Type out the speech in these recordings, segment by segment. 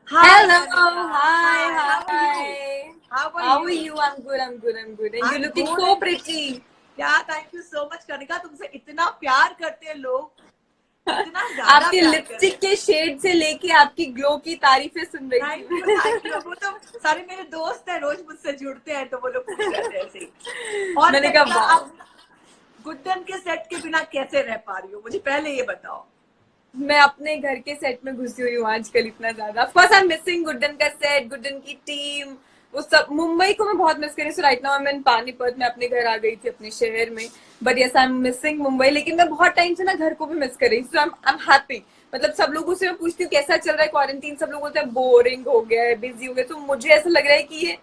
Hi, Hello, Kanika. hi, Hi, how are you? hi. How are How are you? you? I'm good, I'm good, I'm good. And you're I'm looking good so and pretty. yeah, thank you so much, Kanika. तुमसे इतना प्यार करते हैं लोग, इतना ज्यादा आपके प्यार कर रहे लिपस्टिक हैं। के शेड से लेके आपकी ग्लो की तारीफें सुन रही थी थैंक यू, थैंक यू। वो तो सारे मेरे दोस्त हैं, रोज मुझसे जुड़ते हैं, तो वो लोग खुश रहते हैं ऐसे ही। और मैंने कहा कनिका, वाह। आप गुड्डन के सेट के बिना कैसे रह पा रही हो? मुझे पहले ये बताओ। मैं अपने घर के सेट में घुसी हुई हूँ आजकल इतना ज्यादा। Of course I am missing Guddan का सेट, गुड्डन की टीम, वो सब। मुंबई को मैं बहुत मिस कर रही हूँ। राइट नाउ मैं इन पानीपत में अपने घर आ गई थी, अपने शहर में। But yes, I am missing Mumbai. लेकिन मैं बहुत टाइम से ना घर को भी मिस कर रही हूँ। सो आई एम हैप्पी। मतलब सब लोगों से मैं पूछती हूँ कैसा चल रहा है क्वारंटीन, सब लोग बोलते हैं बोरिंग हो गया है, बिजी हो गया। तो मुझे ऐसा लग रहा है कि ये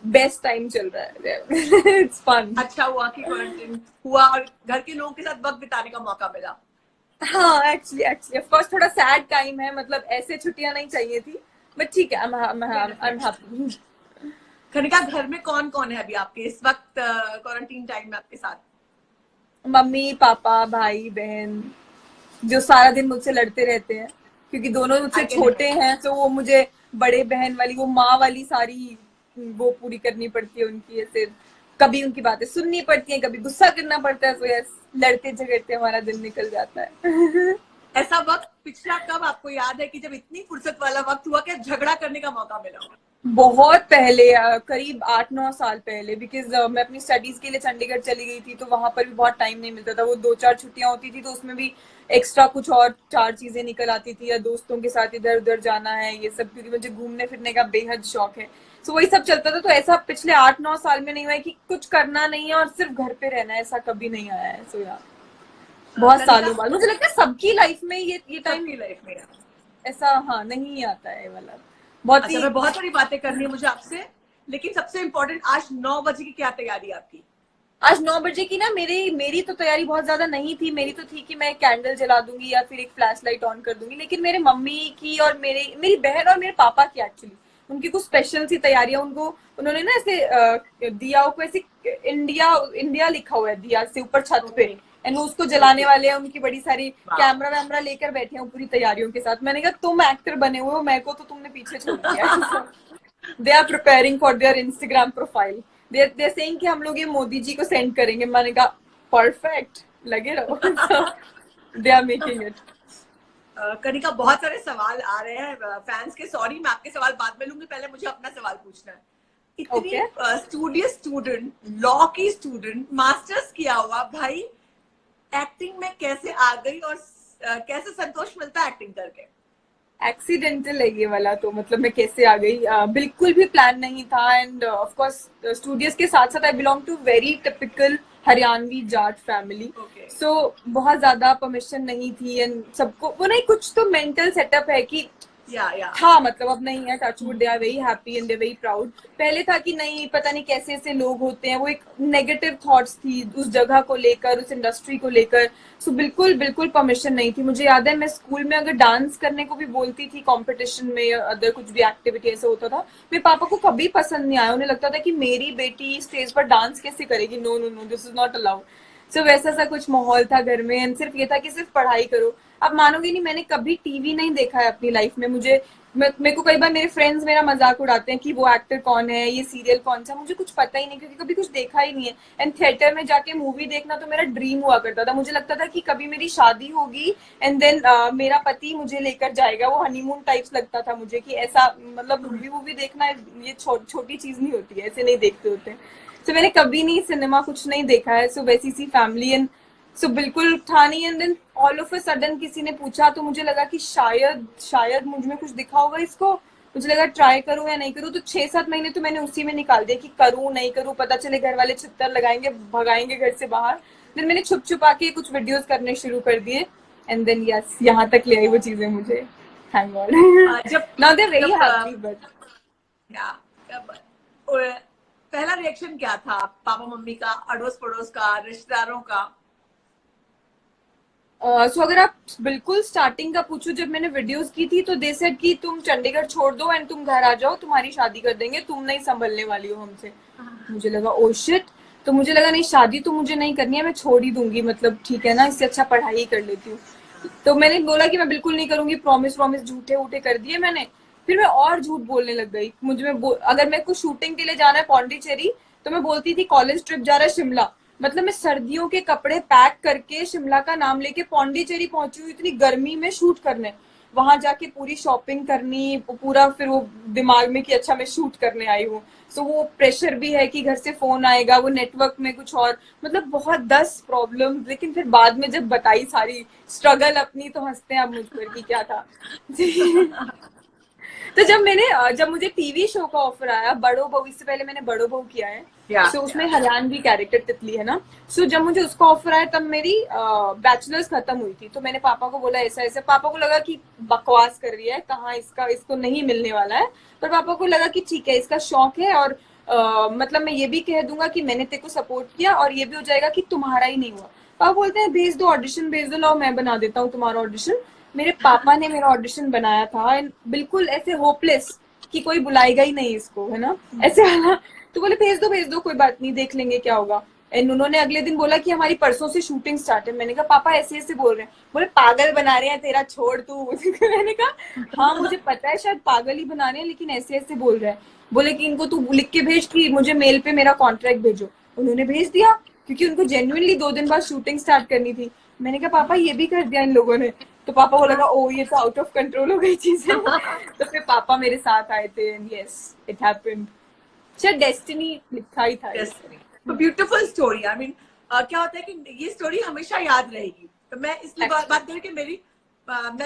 बेस्ट टाइम चल रहा है। It's fun. अच्छा हुआ कि क्वारंटाइन हुआ और घर के लोगों के साथ वक्त बिताने का मौका मिला। हाँ, एक्चुअली एक्चुअली ऑफ कोर्स थोड़ा सैड टाइम है। मतलब ऐसे छुट्टियां नहीं चाहिए थी। बट ठीक है, I am benefit. Happy. Kanika, घर में कौन कौन है अभी आपके इस वक्त क्वारंटीन टाइम में आपके साथ? मम्मी पापा भाई बहन, जो सारा दिन मुझसे लड़ते रहते हैं क्योंकि दोनों मुझसे आई कैन छोटे इमेजिन। हैं। तो वो मुझे बड़े बहन वाली, वो माँ वाली सारी वो पूरी करनी पड़ती है उनकी। ऐसे कभी उनकी बातें सुननी पड़ती है, कभी गुस्सा करना पड़ता है। तो यस, लड़ते झगड़ते हमारा दिन निकल जाता है। ऐसा वक्त पिछला कब आपको याद है कि जब इतनी फुर्सत वाला वक्त हुआ कि झगड़ा करने का मौका मिला हो? बहुत पहले, करीब 8-9 साल पहले। बिकॉज मैं अपनी स्टडीज के लिए चंडीगढ़ चली गई थी, तो वहां पर भी बहुत टाइम नहीं मिलता था। वो 2-4 छुट्टियां होती थी, तो उसमें भी एक्स्ट्रा कुछ और 4 चीजें निकल आती थी, या दोस्तों के साथ इधर उधर जाना है ये सब, क्योंकि मुझे घूमने फिरने का बेहद शौक है। सो वही सब चलता था। तो ऐसा पिछले 8-9 साल में नहीं हुआ है कि कुछ करना नहीं है और सिर्फ घर पे रहना है, ऐसा कभी नहीं आया है। सो यार, बहुत कनिका, सालों बाद मुझे लगता है सबकी लाइफ में ये टाइम सबकी लाइफ में। ऐसा, हाँ, नहीं आता है वाला। बहुत अच्छा, ही। मैं बहुत सारी बातें करनी है मुझे आपसे, लेकिन सबसे इम्पोर्टेंट, आज 9 बजे की क्या तैयारी है आपकी? आज 9 बजे की ना, मेरी तो तैयारी बहुत ज्यादा नहीं थी। मेरी तो थी कि मैं कैंडल जला दूंगी या फिर एक फ्लैश लाइट ऑन कर दूंगी। लेकिन मेरे मम्मी की और मेरी बहन और मेरे पापा की एक्चुअली उनकी कुछ स्पेशल सी तैयारियां। उनको उन्होंने ना ऐसे दिया को ऐसे इंडिया इंडिया लिखा हुआ है दिया से ऊपर छत पे। ओके। एंड वो उसको जलाने ओके। वाले हैं। उनकी बड़ी सारी वाह। कैमरा वैमरा लेकर बैठे हैं पूरी तैयारियों के साथ। मैंने कहा तुम एक्टर बने हुए हो, मेरे को तो तुमने पीछे छोड़ दिया है। They are preparing for their Instagram profile. They saying कि हम लोग ये मोदी जी को सेंड करेंगे। मैंने कहा परफेक्ट, लगे रहो। So they are making it. Kanika, बहुत सारे सवाल आ रहे हैं फैंस के। सॉरी, मैं आपके सवाल बाद में लूंगी, पहले मुझे अपना सवाल पूछना है। इतनी ओके। स्टूडियस स्टूडेंट, लॉ की स्टूडेंट, मास्टर्स किया हुआ भाई, एक्टिंग में कैसे आ गई? और कैसे संतोष मिलता है एक्टिंग करके? एक्सीडेंटल है ये वाला। तो मतलब मैं कैसे आ गई, बिल्कुल भी प्लान नहीं था। एंड ऑफ कोर्स स्टूडियोज के साथ साथ I belong to very typical Haryanvi Jat family. Okay. So बहुत ज्यादा परमिशन नहीं थी। एंड सबको वो नहीं, कुछ तो मेंटल सेटअप है कि या था। मतलब अब नहीं है, touchwood, they are very happy and they very proud. पहले था कि नहीं, पता नहीं कैसे ऐसे लोग होते हैं। वो एक नेगेटिव थॉट्स थी उस जगह को लेकर, उस इंडस्ट्री को लेकर। सो बिल्कुल बिल्कुल परमिशन नहीं थी। मुझे याद है मैं स्कूल में अगर डांस करने को भी बोलती थी कंपटीशन में या अदर कुछ भी एक्टिविटी ऐसा होता था, मेरे पापा को कभी पसंद नहीं आया। उन्हें लगता था कि मेरी बेटी स्टेज पर डांस कैसे करेगी, no no no, this is not allowed. So वैसा सा कुछ माहौल था घर में। एंड सिर्फ ये था कि सिर्फ पढ़ाई करो। अब मानोगे नहीं, मैंने कभी टीवी नहीं देखा है अपनी लाइफ में। मेरे को कई बार मेरे फ्रेंड्स मेरा मजाक उड़ाते हैं कि वो एक्टर कौन है, ये सीरियल कौन सा। मुझे कुछ पता ही नहीं, क्योंकि कभी कुछ देखा ही नहीं है। एंड थिएटर में जाके मूवी देखना तो मेरा ड्रीम हुआ करता था। मुझे लगता था कि कभी मेरी शादी होगी एंड देन मेरा पति मुझे लेकर जाएगा। वो हनीमून टाइप्स लगता था मुझे कि ऐसा, मतलब मूवी वूवी देखना ये छोटी चीज नहीं होती है, ऐसे नहीं देखते होते। सो मैंने कभी नहीं सिनेमा कुछ नहीं देखा है। सो वैसी सी फैमिली। एंड सो बिल्कुल था नहीं। And then all of a sudden किसी ने पूछा, तो मुझे लगा कि शायद शायद मुझ में कुछ दिखा होगा इसको। मुझे लगा ट्राई करूं या नहीं करूं। तो 6-7 महीने तो मैंने उसी में निकाल दिया कि करूं नहीं करूं, पता चले घर वाले छित्तर लगाएंगे, भगाएंगे घर से बाहर। देन मैंने छुप छुपा के कुछ वीडियोस करने शुरू कर दिए। एंड देन यस, यहाँ तक ले आई वो चीजें मुझे। Thank God. जब नाउ दे आर वेरी जब हैप्पी। बट क्या जब पहला रिएक्शन क्या था पापा मम्मी का, अड़ोस पड़ोस का, रिश्तेदारों का? सो अगर आप बिल्कुल स्टार्टिंग का पूछो, जब मैंने वीडियोस की थी तो दे सेड कि तुम चंडीगढ़ छोड़ दो एंड तुम घर आ जाओ, तुम्हारी शादी कर देंगे, तुम नहीं संभलने वाली हो हमसे। मुझे लगा ओ शिट। तो मुझे लगा नहीं, शादी तो मुझे नहीं करनी है, मैं छोड़ ही दूंगी। मतलब ठीक है ना, इससे अच्छा पढ़ाई कर लेती हूँ। तो मैंने बोला कि मैं बिल्कुल नहीं करूंगी। प्रॉमिस प्रॉमिस झूठे उठे कर दिए मैंने। फिर मैं और झूठ बोलने लग गई। अगर मेरे को शूटिंग के लिए जाना है पौंडीचेरी, तो मैं बोलती थी कॉलेज ट्रिप जा रहा है शिमला। मतलब मैं सर्दियों के कपड़े पैक करके शिमला का नाम लेके पौंडीचेरी पहुंची हूँ इतनी गर्मी में शूट करने। वहां जाके पूरी शॉपिंग करनी, पूरा फिर वो दिमाग में कि अच्छा मैं शूट करने आई हूँ। सो वो प्रेशर भी है कि घर से फोन आएगा, वो नेटवर्क में कुछ और, मतलब बहुत 10 प्रॉब्लम। लेकिन फिर बाद में जब बताई सारी स्ट्रगल अपनी, तो हंसते हैं अब मुझ पर कि क्या था। तो जब मुझे टीवी शो का ऑफर आया, बड़ो बहू, इससे पहले मैंने बड़ो बहू किया है, या सो उसमें हरियाणवी कैरेक्टर तितली है ना। सो जब मुझे उसका ऑफर आया, तब मेरी बैचलर्स खत्म हुई थी। तो मैंने पापा को बोला ऐसा ऐसा, पापा को लगा कि बकवास कर रही है, कहाँ इसको नहीं मिलने वाला है। पर पापा को लगा कि ठीक है, इसका शौक है, और मतलब मैं ये भी कह दूंगा कि मैंने तेरे को सपोर्ट किया, और ये भी हो जाएगा कि तुम्हारा ही नहीं हुआ। पापा बोलते हैं भेज दो ऑडिशन, भेज दो, लाओ मैं बना देता हूँ तुम्हारा ऑडिशन। मेरे पापा ने मेरा ऑडिशन बनाया था, and बिल्कुल ऐसे होपलेस कि कोई बुलाएगा ही नहीं इसको, है ना, ऐसे वाला। तो बोले भेज दो कोई बात नहीं, देख लेंगे क्या होगा। एंड उन्होंने अगले दिन बोला कि हमारी परसों से शूटिंग स्टार्ट है। मैंने कहा पापा ऐसे ऐसे बोल रहे हैं। बोले पागल बना रहे हैं तेरा, छोड़ तू। मैंने कहा हाँ मुझे पता है शायद पागल ही बना रहे हैं, लेकिन ऐसे ऐसे बोल रहे हैं। बोले कि इनको तू लिख के भेज कि मुझे मेल पे मेरा कॉन्ट्रैक्ट भेजो। उन्होंने भेज दिया, क्योंकि उनको जेन्युइनली 2 दिन बाद शूटिंग स्टार्ट करनी थी। मैंने कहा पापा ये भी कर दिया इन लोगों ने। तो पापा को लगा ओ ये तो आउट ऑफ कंट्रोल हो गई चीजें। तो फिर पापा मेरे साथ आए थे, एंड यस इट हैपेंड। शायद डेस्टिनी लिखा ही था ये। Destiny, beautiful story. I mean क्या होता है कि ये स्टोरी हमेशा याद रहेगी। तो मैं इसलिए बात करूँ कि मैं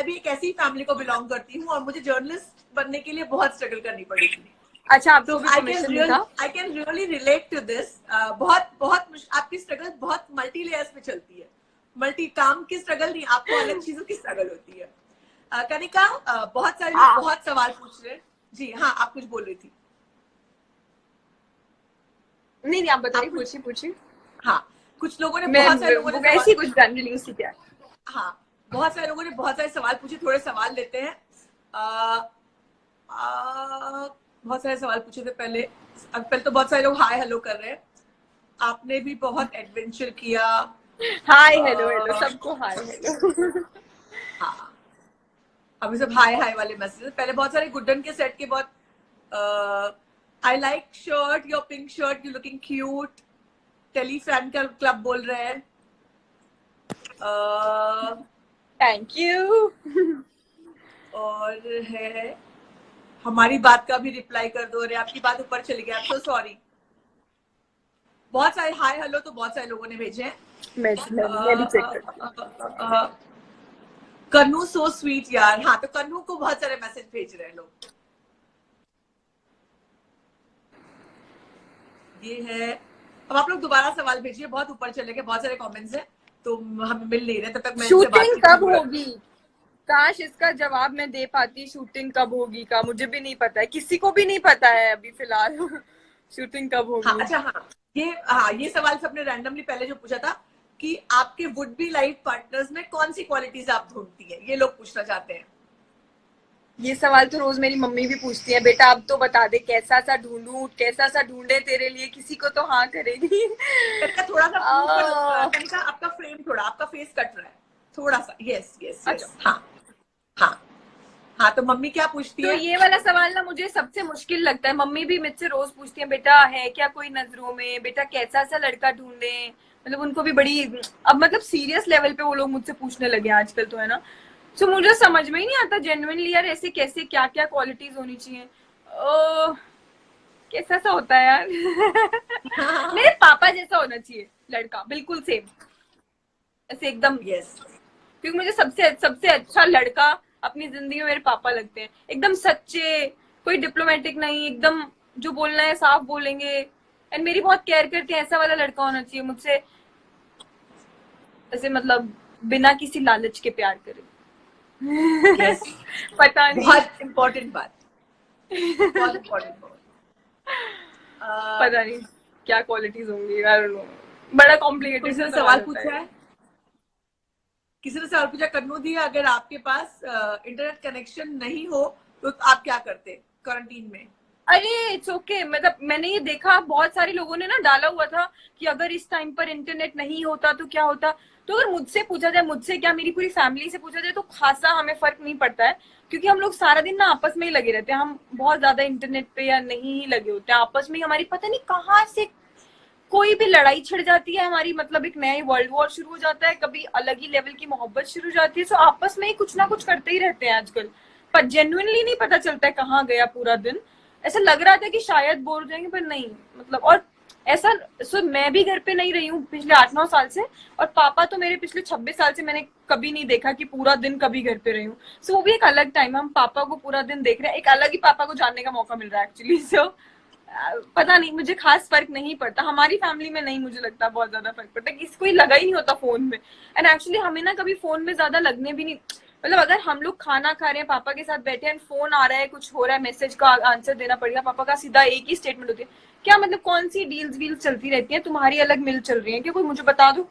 भी एक ऐसी फैमिली को बिलोंग करती हूँ, और मुझे जर्नलिस्ट बनने के लिए बहुत स्ट्रगल करनी पड़ी थी। अच्छा, आपको तो भी परमिशन नहीं था? I can really relate to this. आपकी स्ट्रगल बहुत मल्टी लेयर्स पे चलती है। मल्टी काम की स्ट्रगल नहीं, आपको अलग चीजों की स्ट्रगल होती है। कनिका, बहुत सारे लोग बहुत सवाल पूछ रहे हैं। जी हाँ, आप कुछ बोल रही थी। नहीं आप बताइए, पूछिए। हाँ, कुछ लोगों ने मैं बहुत सारे लोगों ने ऐसी कुछ जनरली उसी क्या। हाँ, बहुत सारे लोगों ने बहुत सारे सवाल पूछे। थोड़े सवाल लेते हैं। बहुत सारे सवाल पूछे थे पहले। पहले तो बहुत सारे लोग हाय हेलो कर रहे हैं। आपने भी बहुत एडवेंचर किया। हाय हेलो सबको हाय हेलो। हाँ, अभी सब हाय हाय वाले मैसेजेस। पहले बहुत सारे गुड्डन के सेट के बहुत I like shirt, your pink shirt, you looking cute. Telly fan club बोल रहे हैं। Thank you. और है हमारी बात का भी रिप्लाई कर दो। अरे आपकी बात ऊपर चली गई, आई एम सो सॉरी। बहुत सारे हाय हेलो तो बहुत सारे लोगों ने भेजे हैं। मैं भी चेक करती हूँ। कन्नू सो स्वीट यार। हाँ, तो कन्नू को बहुत सारे मैसेज भेज रहे हैं लोग। ये है। अब आप लोग दोबारा सवाल भेजिए, बहुत ऊपर चले गए, बहुत सारे कमेंट्स हैं, तो हमें मिल नहीं रहे। तब तक मैं शूटिंग कब होगी? काश इसका जवाब मैं दे पाती। शूटिंग कब होगी का मुझे भी नहीं पता है, किसी को भी नहीं पता है अभी फिलहाल। शूटिंग कब हाँ, होगी? अच्छा, ये सवाल सबने रैंडमली पहले जो पूछा था कि आपके वुड बी लाइफ पार्टनर्स में कौन सी क्वालिटीज आप ढूंढती है, ये लोग पूछना चाहते हैं। ये सवाल तो रोज मेरी मम्मी भी पूछती है, बेटा अब तो बता दे कैसा सा ढूंढूं, कैसा सा ढूंढे तेरे लिए, किसी को तो हाँ करेगी। कनिका थोड़ा सा कनिका आपका फ्रेम थोड़ा, आपका फेस कट रहा है थोड़ा सा। Yes yes yes. हाँ हाँ हाँ, तो मम्मी क्या पूछती तो है? ये वाला सवाल ना मुझे सबसे मुश्किल लगता है। मम्मी भी मुझसे रोज पूछती है, बेटा है क्या कोई नजरों में, बेटा कैसा सा लड़का ढूंढे। मतलब उनको भी बड़ी, अब मतलब सीरियस लेवल पे वो लोग मुझसे पूछने लगे आजकल तो, है ना। तो मुझे समझ में ही नहीं आता जेन्युइनली यार, ऐसे कैसे क्या क्या क्वालिटीज होनी चाहिए। कैसा सा होता है यार। मेरे पापा जैसा होना चाहिए लड़का, बिल्कुल सेम, ऐसे एकदम। यस। क्योंकि मुझे सबसे सबसे अच्छा लड़का अपनी जिंदगी में मेरे पापा लगते हैं। एकदम सच्चे, कोई डिप्लोमेटिक नहीं, एकदम जो बोलना है साफ बोलेंगे, एंड मेरी बहुत केयर करते हैं। ऐसा वाला लड़का होना चाहिए मुझसे, ऐसे मतलब बिना किसी लालच के प्यार करे। यस। पता नहीं, बहुत इम्पोर्टेंट बात, बहुत इम्पोर्टेंट बात। पता नहीं क्या क्वालिटीज होंगी, आई डोंट नो। बड़ा कॉम्प्लिकेटेड किसी ने सवाल पूछा है, किसी ने सवाल पूछा, कन्नू दी अगर आपके पास इंटरनेट कनेक्शन नहीं हो तो आप क्या करते क्वारंटीन में? अरे इट्स ओके, मतलब मैंने ये देखा बहुत सारे लोगों ने ना डाला हुआ था कि अगर इस टाइम पर इंटरनेट नहीं होता तो क्या होता। तो अगर मुझसे पूछा जाए, मुझसे क्या मेरी पूरी फैमिली से पूछा जाए, तो खासा हमें फर्क नहीं पड़ता है, क्योंकि हम लोग सारा दिन ना आपस में ही लगे रहते हैं। हम बहुत ज्यादा इंटरनेट पे या नहीं ही लगे होते हैं, आपस में ही हमारी पता नहीं कहाँ से कोई भी लड़ाई छिड़ जाती है हमारी, मतलब एक नया वर्ल्ड वॉर शुरू हो जाता है, कभी अलग ही लेवल की मोहब्बत शुरू हो जाती है। सो आपस में ही कुछ ना कुछ करते ही रहते हैं आजकल, पर जेन्युइनली नहीं पता चलता है कहाँ गया पूरा दिन। ऐसा लग रहा था कि शायद बोर हो जाएंगे, पर नहीं, मतलब। और ऐसा, सो मैं भी घर पे नहीं रही हूँ पिछले 8-9 साल से, और पापा तो मेरे पिछले 26 साल से मैंने कभी नहीं देखा कि पूरा दिन कभी घर पे रही हूँ। सो वो भी एक अलग टाइम, हम पापा को पूरा दिन देख रहे हैं, एक अलग ही पापा को जानने का मौका मिल रहा है एक्चुअली। सो पता नहीं, मुझे खास फर्क नहीं पड़ता, हमारी फैमिली में नहीं मुझे लगता बहुत ज्यादा फर्क पड़ता, किसी कोई लगा ही नहीं होता फोन में। एंड एक्चुअली हमें ना कभी फोन में ज्यादा लगने भी नहीं, मतलब अगर हम लोग खाना खा रहे हैं, पापा के साथ बैठे हैं, फोन आ रहा है, कुछ हो रहा है, मैसेज का आंसर देना पड़ेगा, पापा का सीधा एक ही स्टेटमेंट होती है, क्या मतलब कौन सी डील्स वील्स चलती रहती है तुम्हारी, अलग मिल चल रही है क्या, कोई मुझे बता दो।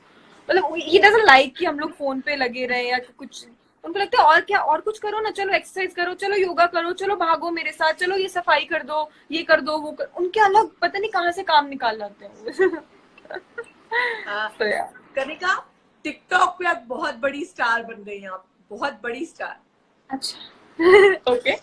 मतलब ही डजंट लाइक कि हम लोग फोन पे लगे रहे या कुछ। उनको लगता है और क्या, और कुछ करो ना, चलो एक्सरसाइज करो, चलो योगा करो, चलो भागो मेरे साथ, चलो ये सफाई कर दो, ये कर दो, वो कर, उनके अलग पता नहीं कहाँ से काम निकाल लाते हैं। तो यार, कनिका, टिकटॉक पे आप बहुत बड़ी स्टार बन गई हैं, आप बहुत बड़ी स्टार। अच्छा। ओके।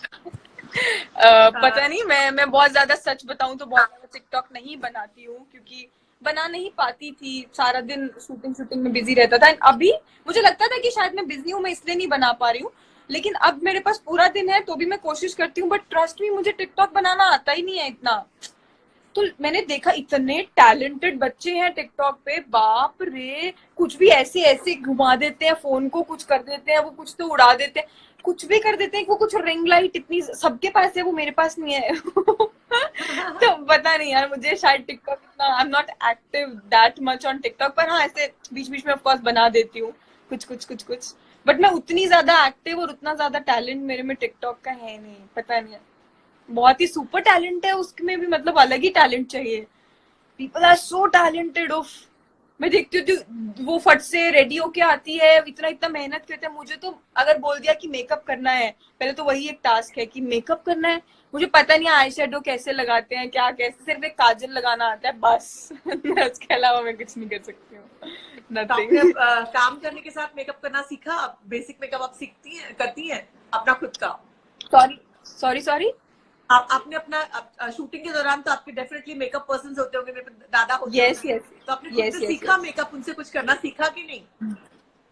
पता नहीं, मैं बहुत ज्यादा सच बताऊं तो बहुत ज्यादा टिकटॉक नहीं बनाती हूँ, क्योंकि बना नहीं पाती थी, सारा दिन शूटिंग शूटिंग में बिजी रहता था। अभी मुझे लगता था कि शायद मैं बिजी हूँ, मैं इसलिए नहीं बना पा रही हूँ, लेकिन अब मेरे पास पूरा दिन है तो भी मैं कोशिश करती हूँ, बट ट्रस्ट मी मुझे टिकटॉक बनाना आता ही नहीं है इतना। तो मैंने देखा इतने टैलेंटेड बच्चे हैं टिकटॉक पे, बाप रे, कुछ भी ऐसे ऐसे घुमा देते हैं फोन को, कुछ कर देते हैं, वो कुछ तो उड़ा देते हैं, कुछ भी कर देते हैं, वो कुछ रिंग लाइट इतनी सबके पास है, वो मेरे पास नहीं है। तो पता नहीं यार, मुझे शायद टिकटॉक इतना, I am not active that much on TikTok, पर हाँ ऐसे बीच बीच में ऑफ कोर्स बना देती हूँ कुछ कुछ कुछ कुछ, बट मैं उतनी ज्यादा एक्टिव और उतना ज्यादा टैलेंट मेरे में टिकटॉक का है नहीं, पता नहीं। बहुत ही सुपर टैलेंट है उसमें भी, मतलब अलग ही टैलेंट चाहिए। People are so talented of, मैं देखती हूँ वो फट से रेडी होके आती है, इतना इतना मेहनत करते हैं। मुझे तो अगर बोल दिया कि मेकअप करना है, पहले तो वही एक टास्क है कि मेकअप करना है, मुझे पता नहीं आई शेडो कैसे लगाते हैं, क्या कैसे, सिर्फ एक काजल लगाना आता है बस। उसके अलावा मैं कुछ नहीं कर सकती हूँ, तो आपने नथिंग। काम करने के साथ मेकअप करना सीखा, बेसिक मेकअप आप सीखती हैं, करती हैं अपना खुद का? Sorry sorry sorry. आपने अपना शूटिंग के दौरान तो आपके डेफिनेटली मेकअप पर्सन होते होंगे, मेरे दादा होते यस होंगे, यस तो आपने खुद यस से यस सीखा यस। मेकअप, उनसे कुछ करना सीखा कि नहीं?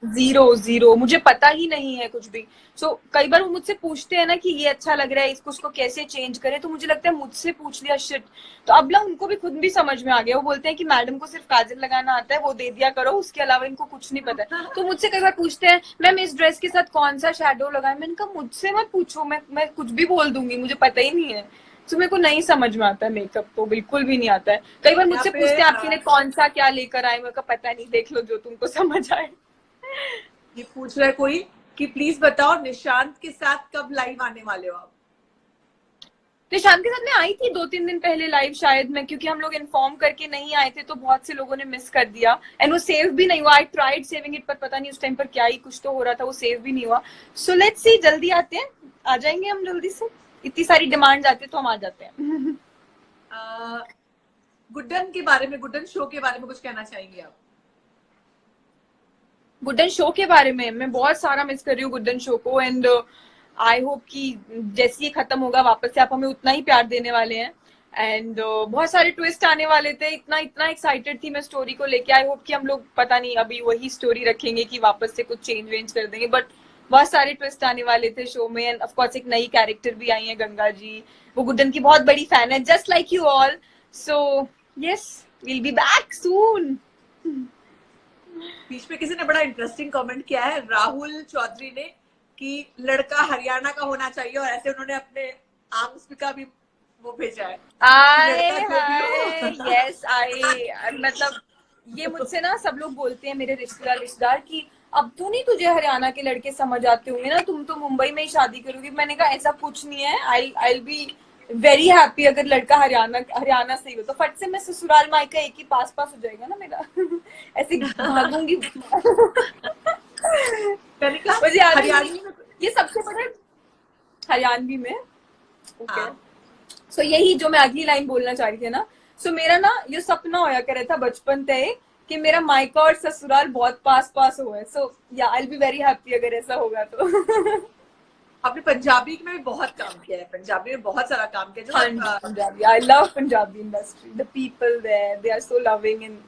जीरो जीरो, मुझे पता ही नहीं है कुछ भी। कई बार वो मुझसे पूछते हैं ना कि ये अच्छा लग रहा है, इसको उसको कैसे चेंज करें, तो मुझे लगता है मुझसे पूछ लिया शिट। तो अब ना उनको भी खुद भी समझ में आ गया, वो बोलते हैं कि मैडम को सिर्फ काजल लगाना आता है, वो दे दिया करो, उसके अलावा इनको कुछ नहीं पता है। तो मुझसे कई बार पूछते हैं मैम इस ड्रेस के साथ कौन सा शेडो लगाए, मैंने कहा मुझसे मत पूछो, मैं कुछ भी बोल दूंगी, मुझे पता ही नहीं है। तो मेरे को नहीं समझ में आता है मेकअप, तो बिल्कुल भी नहीं आता है। कई बार यहाँ मुझसे पे पूछते हैं आपके लिए कौन सा क्या लेकर आए, मेरे को पता नहीं, देख लो जो तुमको समझ आए। ये पूछ रहा है कोई कि प्लीज बताओ निशांत के साथ कब लाइव आने वाले हो आप? निशांत के साथ मैं आई थी 2-3 दिन पहले लाइव शायद मैं, क्योंकि हम लोग इन्फॉर्म करके नहीं आए थे तो बहुत से लोगों ने मिस कर दिया, एंड वो सेव भी नहीं हुआ। आई ट्राइड सेविंग इट, पर पता नहीं उस टाइम पर क्या ही कुछ तो हो रहा था, वो सेव भी नहीं हुआ। सो लेट्स सी, जल्दी आते हैं, आ जाएंगे हम जल्दी से, इतनी सारी डिमांड आती है तो हम आ जाते हैं। गुड्डन के बारे में, गुड्डन शो के बारे में कुछ कहना चाहेंगे आप? गुड्डन शो के बारे में मैं बहुत सारा मिस कर रही हूँ गुड्डन शो को, एंड आई होप कि जैसे ये खत्म होगा वापस से आप हमें उतना ही प्यार देने वाले हैं। एंड बहुत सारे ट्विस्ट आने वाले थे, इतना इतना एक्साइटेड थी मैं स्टोरी को लेके। आई होप कि हम लोग पता नहीं अभी वही स्टोरी रखेंगे कि वापस से कुछ चेंज वेंज कर देंगे, बट बहुत सारे ट्विस्ट आने वाले थे शो में। एंड ऑफ कोर्स एक नई कैरेक्टर भी आई है, गंगा जी, वो गुड्डन की बहुत बड़ी फैन है, just like you all. So yes, will be back soon. बीच में किसी ने बड़ा इंटरेस्टिंग कमेंट किया है, राहुल चौधरी ने, कि लड़का हरियाणा का होना चाहिए, और ऐसे उन्होंने अपने आर्म्स का भी वो भेजा है कि आए लड़का जो भी हाय, हो। यस आई, मतलब ये मुझसे ना सब लोग बोलते हैं, मेरे रिश्तेदार रिश्तेदार की अब तो नहीं तुझे हरियाणा के लड़के समझ आते होंगे ना, तुम तो मुंबई में ही शादी करोगी। मैंने कहा ऐसा कुछ नहीं है, आई बी वेरी हैप्पी अगर लड़का हरियाणा हरियाणा से ही हो, तो फट से मैं ससुराल मायका एक ही पास पास हो जाएगा ना मेरा। ऐसे भागूंगी। कनिका, मुझे याद ही नहीं, हरियाणवी में ये सबसे बड़ा हरियाणवी में। ओके हाँ, सो यही जो मैं अगली लाइन बोलना चाह रही थी ना, सो मेरा ना ये सपना होया करे था बचपन तय कि मेरा मायका और ससुराल बहुत पास पास हो है। सो या I will be very happy अगर ऐसा होगा तो। आपने पंजाबी में भी बहुत काम किया है, पंजाबी में बहुत सारा काम किया हाँ जी, Punjabi, I love Punjabi industry, the people there, they are so loving and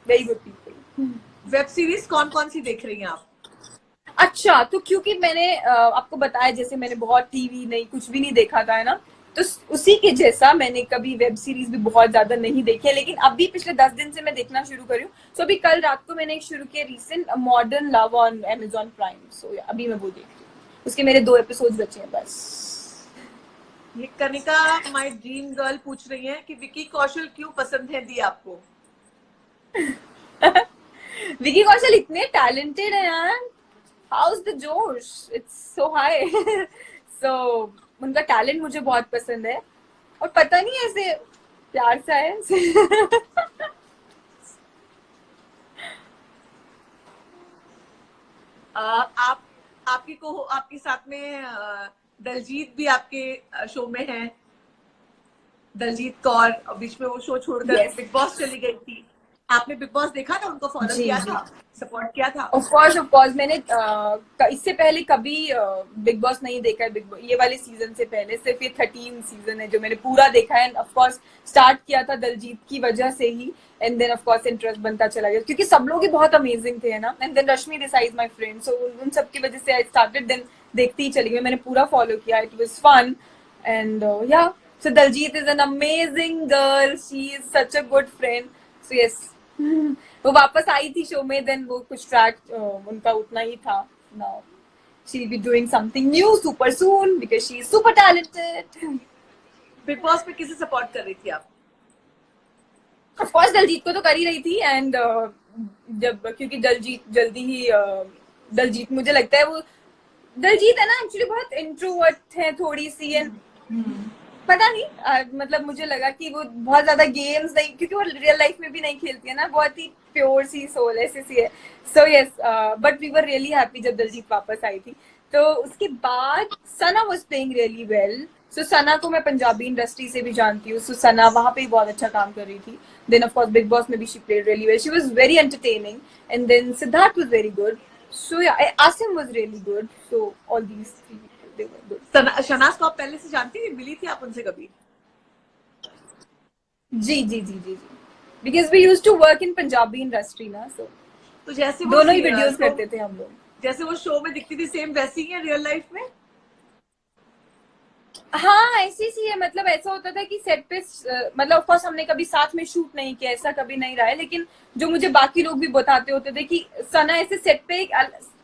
very good people. Web series कौन कौन सी देख रही हैं आप? अच्छा, तो क्योंकि मैंने आपको बताया जैसे मैंने बहुत टीवी नहीं कुछ भी नहीं देखा था, है ना, तो उसी के जैसा मैंने कभी वेब सीरीज भी बहुत ज्यादा नहीं देखी है, लेकिन अभी पिछले 10 दिन से मैं देखना शुरू करी हूँ। सो अभी कल रात को मैंने एक शुरू किया recent, modern love on Amazon Prime. So अभी मैं वो देख रही हूँ, उसके मेरे 2 एपिसोड बचे हैं बस। ये कनिका माय ड्रीम गर्ल पूछ रही है कि विकी कौशल क्यों पसंद है दी आपको? विकी कौशल इतने टैलेंटेड है यार, हाउ इज द जोश, इट्स सो हाई। सो उनका टैलेंट मुझे बहुत पसंद है, और पता नहीं ऐसे प्यार सा है। आप आपके साथ में दलजीत भी आपके शो में है, दलजीत कौर। बीच में वो शो छोड़कर बिग बॉस चली गई थी, आपने बिग बॉस देखा था, उनको फॉलो किया था, सपोर्ट किया था? ऑफ कोर्स मैंने इससे पहले कभी बिग बॉस नहीं देखा है। बिग बॉस ये वाले सीजन से पहले सिर्फ ये 13 सीजन है जो मैंने पूरा देखा है। ऑफ कोर्स स्टार्ट किया था दलजीत की वजह से ही, and then of course interest बनता चला गया क्योंकि सब लोग ही बहुत अमेजिंग थे, है ना। And then Rashmi Desai is my friend, so उन सब की वजह से आई स्टार्टेड, देन देखती ही चली गई। मैंने पूरा फॉलो किया, it was fun, and yeah so Daljit is an amazing girl, she is such a good friend. So yes, वो वापस आई थी शो में, देन वो कुछ ट्रैक उनका उतना ही था। Now she will be doing something new super soon because she is super talented. Big Boss में किसे सपोर्ट कर रही थी आप? ऑफ कोर्स दलजीत को तो कर ही रही थी, एंड जब क्योंकि दलजीत जल्दी ही दलजीत मुझे लगता है वो दलजीत है ना एक्चुअली बहुत इंट्रोवर्ट है थोड़ी सी, एंड पता नहीं मतलब मुझे लगा कि वो बहुत ज्यादा गेम्स नहीं, क्योंकि वो रियल लाइफ में भी नहीं खेलती है ना, बहुत ही प्योर सी सोल ऐसी सी है। So yes, but we were really happy जब दलजीत वापस आई थी। तो उसके बाद Sana was playing really well. So Sana को मैं पंजाबी इंडस्ट्री से भी जानती हूँ, सो सना वहां पे भी बहुत अच्छा काम कर रही थी। Then of course Bigg Boss में भी she played really well, she was very entertaining, and then Siddharth was very good, so yeah Asim was really good, so all these they were good. Shehnaaz को आप पहले से जानती थी, मिली थी आप उनसे कभी? जी जी जी जी जी, because we used to work in Punjabi industry ना, सो तो जैसे वो दोनों ही वीडियोस करते थे हम लोग। जैसे वो शो में दिखती थी सेम वैसी ही है रियल लाइफ में? हाँ ऐसी सी है, मतलब ऐसा होता था कि सेट पे मतलब ऑफ कोर्स हमने कभी साथ में शूट नहीं किया, ऐसा कभी नहीं रहा है, लेकिन जो मुझे बाकी लोग भी बताते होते थे कि सना ऐसे सेट पे एक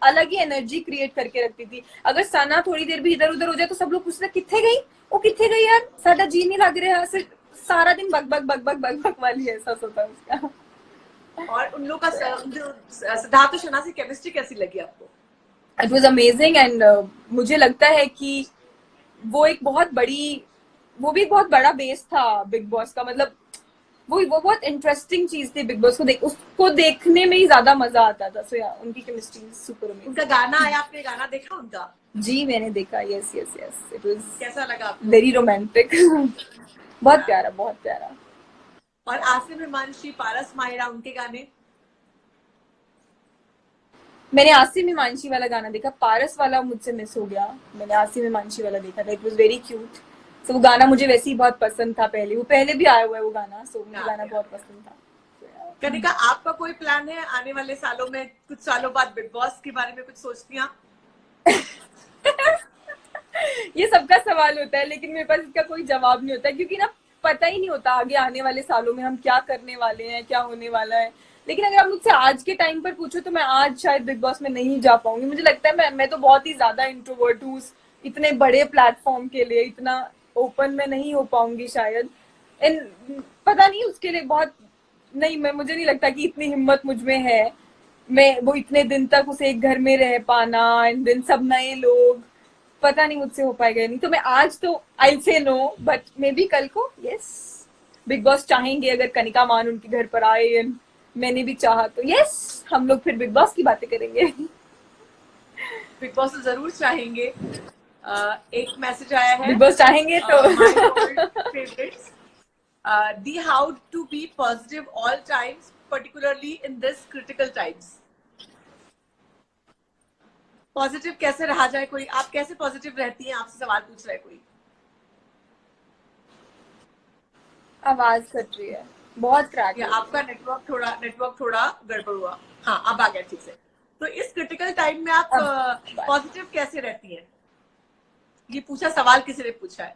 अलग ही एनर्जी क्रिएट करके रखती थी। अगर सना थोड़ी देर भी इधर उधर हो जाए तो सब लोग पूछते किथे गई, वो किथे गई यार, साडा जी नहीं लग रहा, सिर्फ सारा दिन बक बक बक बक बक बक वाली ऐसा होता है उसका। और उन लोग का सिद्धार्थ और शना से केमिस्ट्री कैसी लगी आपको? इट वाज अमेजिंग, एंड मुझे लगता है कि वो एक बहुत बड़ी, वो भी बहुत बड़ा बेस था बिग बॉस का, मतलब वो बहुत इंटरेस्टिंग चीज थी बिग बॉस को उसको देखने में ही ज्यादा मजा आता था। सो या उनकी केमिस्ट्री सुपर अमेजिंग। उनका गाना आया, आपने गाना देखा उनका? जी मैंने देखा, yes yes yes, it was कैसा लगा आपको? Very romantic. बहुत प्यारा, बहुत प्यारा। और आसिम, हिमांशी, पारस, माहिरा, उनके गाने? मैंने आसिम हिमांशी वाला गाना देखा, पारस वाला मुझसे मिस हो गया, मैंने आसिम हिमांशी वाला देखा था, इट वाज वेरी क्यूट। तो वो गाना मुझे वैसे ही बहुत पसंद था, पहले वो पहले भी आया हुआ है वो गाना, सो मुझे गाना बहुत पसंद था। कनिका, आपका कोई प्लान है आने वाले सालों में, कुछ सालों बाद बिग बॉस के बारे में कुछ सोचती हैं? ये सबका सवाल होता है, लेकिन मेरे पास इसका कोई जवाब नहीं होता, क्योंकि ना पता ही नहीं होता आगे आने वाले सालों में हम क्या करने वाले हैं, क्या होने वाला है। लेकिन अगर आप मुझसे आज के टाइम पर पूछो तो मैं आज शायद बिग बॉस में नहीं जा पाऊंगी। मुझे लगता है मैं तो बहुत ही ज्यादा इंट्रोवर्ट हूँ, इतने बड़े प्लेटफॉर्म के लिए इतना ओपन में नहीं हो पाऊंगी शायद, एंड पता नहीं उसके लिए बहुत नहीं, मुझे नहीं लगता कि इतनी हिम्मत मुझ में है, मैं वो इतने दिन तक उस एक घर में रह पाना, एंड दिन सब नए लोग, पता नहीं मुझसे हो पाएगा नहीं। तो मैं आज तो आई से नो, बट मे बी कल को यस, बिग बॉस चाहेंगे अगर कनिका मान उनके घर पर आए एंड मैंने भी चाहा तो यस, हम लोग फिर बिग बॉस की बातें करेंगे। बिग बॉस जरूर चाहेंगे। एक मैसेज आया है, बिग बॉस चाहेंगे तो बहुत favorites. The how to be positive all times, particularly in this critical times. Positive कैसे रहा जाए कोई, आप कैसे पॉजिटिव रहती हैं, आपसे सवाल पूछ रहा है कोई. आवाज कट रही है, बहुत क्रैक है. आपका नेटवर्क थोड़ा गड़बड़ हुआ. हाँ, अब आ गया ठीक से. तो इस क्रिटिकल टाइम में आप पॉजिटिव कैसे रहती हैं? ये पूछा, सवाल किसी ने पूछा है.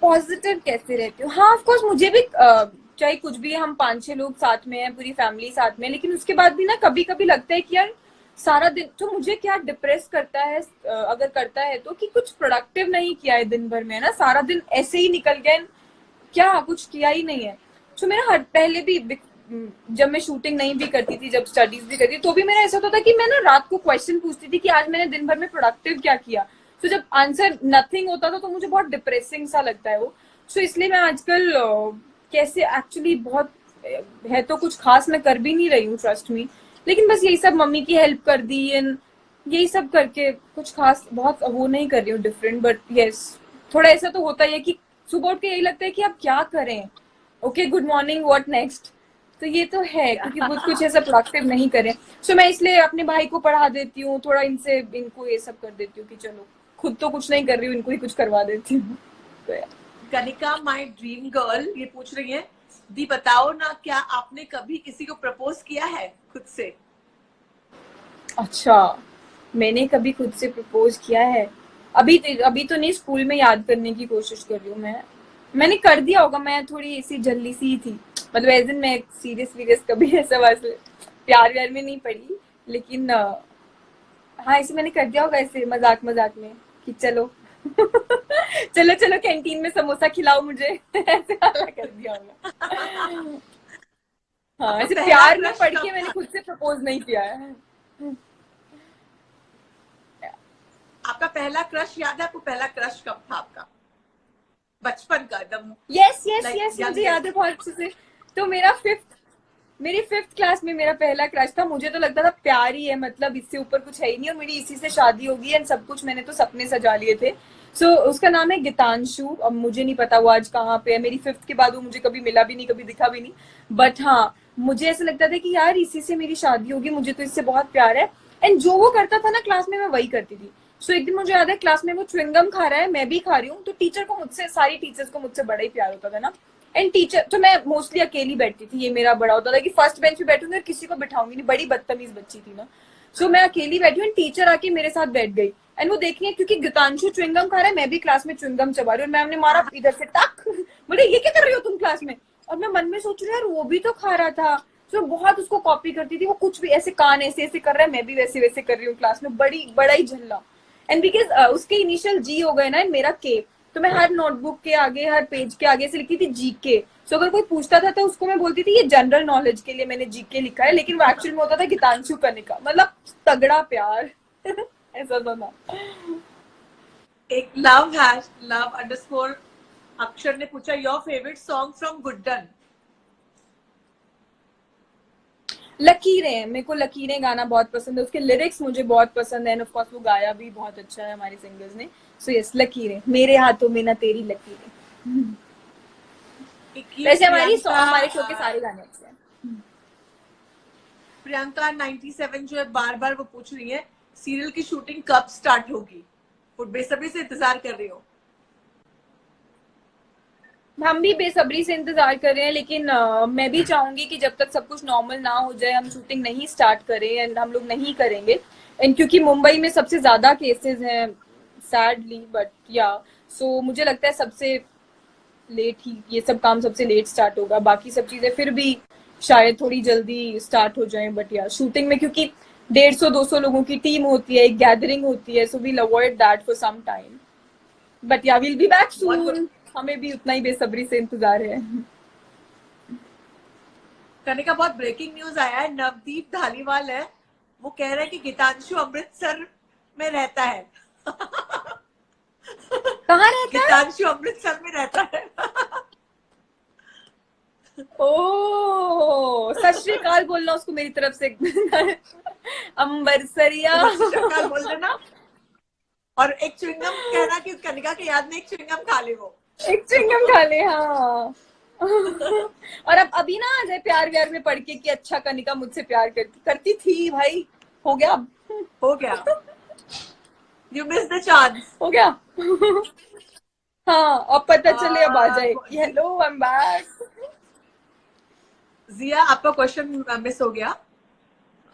पॉजिटिव कैसे रहती हूँ? हाँ, ऑफ कोर्स मुझे भी चाहे कुछ भी, हम 5-6 लोग साथ में हैं, पूरी फैमिली साथ में, लेकिन उसके बाद भी ना कभी कभी लगता है कि यार सारा दिन तो मुझे क्या डिप्रेस करता है, अगर करता है तो, कि कुछ प्रोडक्टिव नहीं किया है दिन भर में, ना सारा दिन ऐसे ही निकल गया, क्या कुछ किया ही नहीं है. तो मेरा पहले भी जब मैं शूटिंग नहीं भी करती थी, जब स्टडीज भी करती थी, तो भी मेरा ऐसा होता था कि मैं ना रात को क्वेश्चन पूछती थी कि आज मैंने दिन भर में प्रोडक्टिव क्या किया. तो जब आंसर नथिंग होता था तो मुझे बहुत डिप्रेसिंग सा लगता है वो. सो इसलिए मैं आजकल कैसे एक्चुअली बहुत है तो कुछ खास मैं कर भी नहीं रही हूँ, ट्रस्ट मी, लेकिन बस यही सब मम्मी की हेल्प कर दी एंड यही सब करके कुछ खास बहुत वो नहीं कर रही हूँ डिफरेंट. बट यस, थोड़ा ऐसा तो होता ही है कि सुबह उठ के यही लगता है कि आप क्या करें, okay good morning, what next. तो ये तो है, क्योंकि कुछ ऐसा प्रोडक्टिव नहीं करें. सो मैं इसलिए अपने भाई को पढ़ा देती हूँ, थोड़ा इनको ये सब कर देती हूँ कि चलो खुद तो कुछ नहीं कर रही हूँ, इनको ही कुछ करवा देती हूँ. तो कनिका माय ड्रीम गर्ल ये पूछ रही है, दी बताओ ना, क्या आपने कभी किसी को प्रपोज किया है खुद से? अच्छा, मैंने कभी खुद से प्रपोज किया है? अभी तो नहीं, स्कूल में याद करने की कोशिश कर रही हूँ. मैंने कर दिया होगा, मैं थोड़ी ऐसी जल्दी सी थी, मतलब एज इन मैं सीरियस कभी ऐसा वैसे प्यार व्यार में नहीं पड़ी, लेकिन हाँ ऐसे मैंने कर दिया होगा, ऐसे मजाक में कि चलो चलो कैंटीन में समोसा खिलाओ मुझे ऐसे वाला कर दिया होगा. हाँ, ऐसे प्यार में पड़ के मैंने खुद से प्रपोज नहीं किया है. आपका पहला क्रश याद है? आपको पहला क्रश कब था आपका, बचपन का एकदम? यस मुझे याद है बहुत अच्छे से. तो मेरी 5th क्लास में मेरा पहला क्रश था. मुझे तो लगता था प्यार ही है, मतलब इससे ऊपर कुछ है ही नहीं, और मेरी इसी से शादी होगी एंड सब कुछ, मैंने तो सपने सजा लिए थे. सो उसका नाम है गीतांशु. अब मुझे नहीं पता वो आज कहाँ पे है, मेरी 5th के बाद वो मुझे कभी मिला भी नहीं, कभी दिखा भी नहीं. बट हाँ, मुझे ऐसा लगता था कि यार इसी से मेरी शादी होगी, मुझे तो इससे बहुत प्यार है. एंड जो वो करता था ना क्लास में, मैं वही करती थी. सो एक दिन मुझे याद है, क्लास में वो च्युइंगम खा रहा है, मैं भी खा रही हूँ, तो टीचर को मुझसे, सारी टीचर्स को मुझसे बड़ा ही प्यार होता था ना. एंड टीचर तो मैं मोस्टली अकेली बैठती थी, ये मेरा बड़ा होता था कि फर्स्ट बेंच पे बैठूंगी और किसी को बिठाऊंगी नहीं, बड़ी बदतमीज बच्ची थी ना. सो मैं अकेली बैठी हूँ, टीचर आके मेरे साथ बैठ गई एंड वो देखिए, क्योंकि गीतांशु च्युइंगम खा रहा है, मैं भी क्लास में च्युइंगम चबा रही हूँ, मैम ने मारा इधर से टक, बोले ये क्या कर रही हो तुम क्लास में. और मैं मन में सोच रही हूँ यार वो भी तो खा रहा था. तो बहुत उसको कॉपी करती थी, वो कुछ भी ऐसे कान ऐसे ऐसे कर रहा है, मैं भी वैसे वैसे कर रही हूँ क्लास में, बड़ा ही झल्ला. एंड बिकॉज उसके इनिशियल जी हो गए ना, मेरा के, तो मैं हर नोटबुक के आगे, हर पेज के आगे से लिखती थी जीके. सो अगर कोई पूछता था तो उसको मैं बोलती थी ये जनरल नॉलेज के लिए मैंने जीके लिखा है, लेकिन वो एक्चुअल में होता था गीतांशु करने का, मतलब तगड़ा प्यार ऐसा था ना. एक love__ अक्षर ने पूछा, your favourite song from Guddan? लकीरें, मेरे को लकीरें गाना बहुत पसंद है, उसके लिरिक्स मुझे बहुत पसंद है, एंड ऑफ कोर्स वो गाया भी बहुत अच्छा है हमारे सिंगर्स ने. सो यस, लकीरें, मेरे हाथों में ना तेरी लकीरें. वैसे हमारे शो के सारे गाने अच्छे हैं. प्रियंका 97 जो है बार बार वो पूछ रही है, सीरियल की शूटिंग कब स्टार्ट होगी? वो बेसब्री से इंतजार कर रही हो. हम भी बेसब्री से इंतजार कर रहे हैं, लेकिन मैं भी चाहूंगी कि जब तक सब कुछ नॉर्मल ना हो जाए हम शूटिंग नहीं स्टार्ट करें, एंड हम लोग नहीं करेंगे. एंड क्योंकि मुंबई में सबसे ज्यादा केसेस हैं सैडली, बट या सो मुझे लगता है सबसे लेट ही ये सब काम सबसे लेट स्टार्ट होगा. बाकी सब चीजें फिर भी शायद थोड़ी जल्दी स्टार्ट हो जाए, बट या शूटिंग में क्योंकि 150-200 लोगों की टीम होती है, एक गैदरिंग होती है, so we'll avoid that for some time. But yeah will be back soon. हमें भी उतना ही बेसब्री से इंतजार है. कनिका, बहुत ब्रेकिंग न्यूज आया है, नवदीप धालीवाल है, वो कह रहा है कि गीतांशु अमृतसर में रहता है. कहाँ रहता है? गीतांशु अमृतसर में रहता है. ओ, सत श्री अकाल बोलना उसको मेरी तरफ से. अंबरसरिया बोल देना. और एक च्युइंगम कहना कि कनिका के याद में एक च्युइंगम खा ले वो. एक च्युइंगम खा ले, हाँ। और अब अभी ना आ जाए प्यार व्यार में पढ़ के कि अच्छा कनिका मुझसे प्यार करती करती थी भाई, हो गया अब। हो गया, यू मिस द चांस। हो गया। हाँ, अब पता चले अब आ जाए कि हेलो आई एम बैक। जिया आपका क्वेश्चन मिस हो गया।